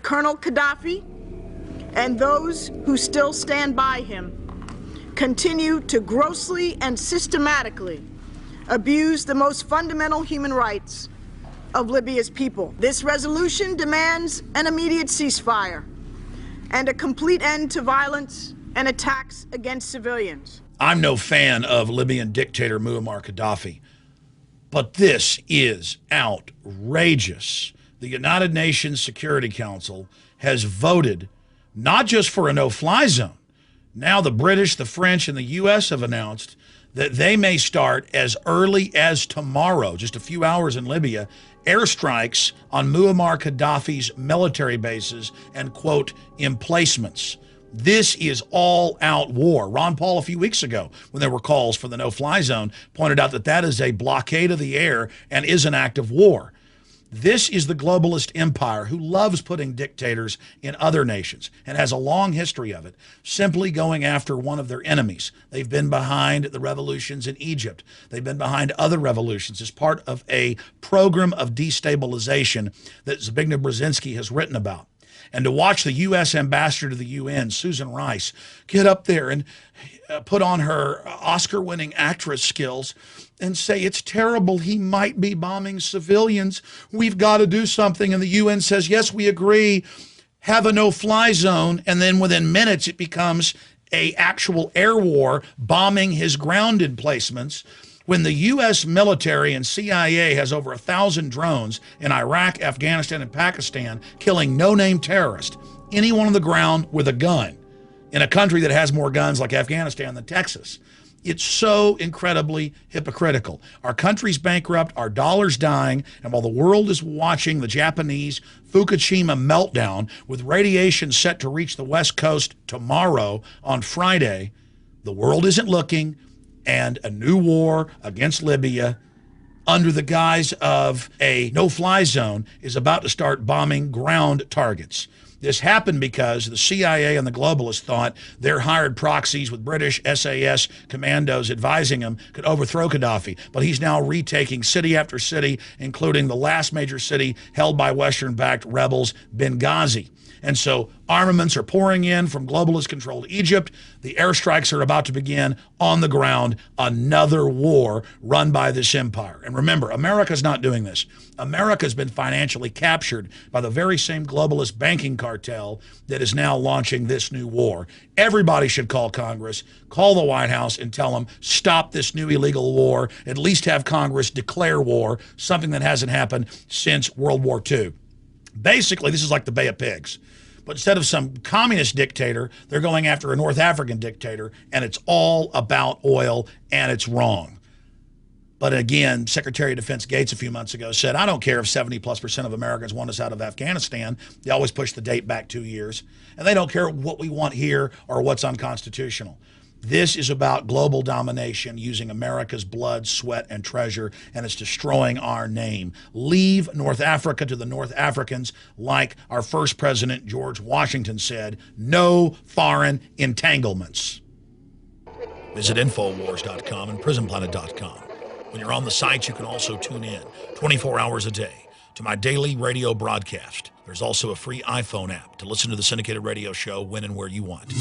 Colonel Gaddafi and those who still stand by him continue to grossly and systematically abuse the most fundamental human rights of Libya's people. This resolution demands an immediate ceasefire and a complete end to violence and attacks against civilians. I'm no fan of Libyan dictator Muammar Gaddafi, but this is outrageous. The United Nations Security Council has voted not just for a no-fly zone. Now the British, the French, and the U.S. have announced that they may start as early as tomorrow, just a few hours in Libya, airstrikes on Muammar Gaddafi's military bases and, quote, emplacements. This is all-out war. Ron Paul, a few weeks ago, when there were calls for the no-fly zone, pointed out that that is a blockade of the air and is an act of war. This is the globalist empire who loves putting dictators in other nations and has a long history of it, simply going after one of their enemies. They've been behind the revolutions in Egypt. They've been behind other revolutions as part of a program of destabilization that Zbigniew Brzezinski has written about. And to watch the U.S. ambassador to the UN, Susan Rice, get up there and put on her Oscar-winning actress skills and say, it's terrible, he might be bombing civilians, we've got to do something. And the UN says, yes, we agree, have a no-fly zone. And then within minutes, it becomes an actual air war, bombing his ground emplacements. When the U.S. military and CIA has over 1,000 drones in Iraq, Afghanistan, and Pakistan, killing no-name terrorists, anyone on the ground with a gun, in a country that has more guns like Afghanistan than Texas. It's so incredibly hypocritical. Our country's bankrupt, our dollar's dying, and while the world is watching the Japanese Fukushima meltdown with radiation set to reach the West Coast tomorrow on Friday, the world isn't looking, and a new war against Libya under the guise of a no-fly zone is about to start bombing ground targets. This happened because the CIA and the globalists thought their hired proxies with British SAS commandos advising them could overthrow Gaddafi. But he's now retaking city after city, including the last major city held by Western-backed rebels, Benghazi. And so armaments are pouring in from globalist-controlled Egypt. The airstrikes are about to begin on the ground, another war run by this empire. And remember, America's not doing this. America's been financially captured by the very same globalist banking cartel that is now launching this new war. Everybody should call Congress, call the White House, and tell them, stop this new illegal war, at least have Congress declare war, something that hasn't happened since World War II. Basically, this is like the Bay of Pigs. But instead of some communist dictator, they're going after a North African dictator, and it's all about oil, and it's wrong. But again, Secretary of Defense Gates a few months ago said, I don't care if 70+% of Americans want us out of Afghanistan. They always push the date back 2 years. And they don't care what we want here or what's unconstitutional. This is about global domination using America's blood, sweat, and treasure, and it's destroying our name. Leave North Africa to the North Africans, like our first president, George Washington, said, no foreign entanglements. Visit Infowars.com and PrisonPlanet.com. When you're on the site, you can also tune in 24 hours a day to my daily radio broadcast. There's also a free iPhone app to listen to the syndicated radio show when and where you want.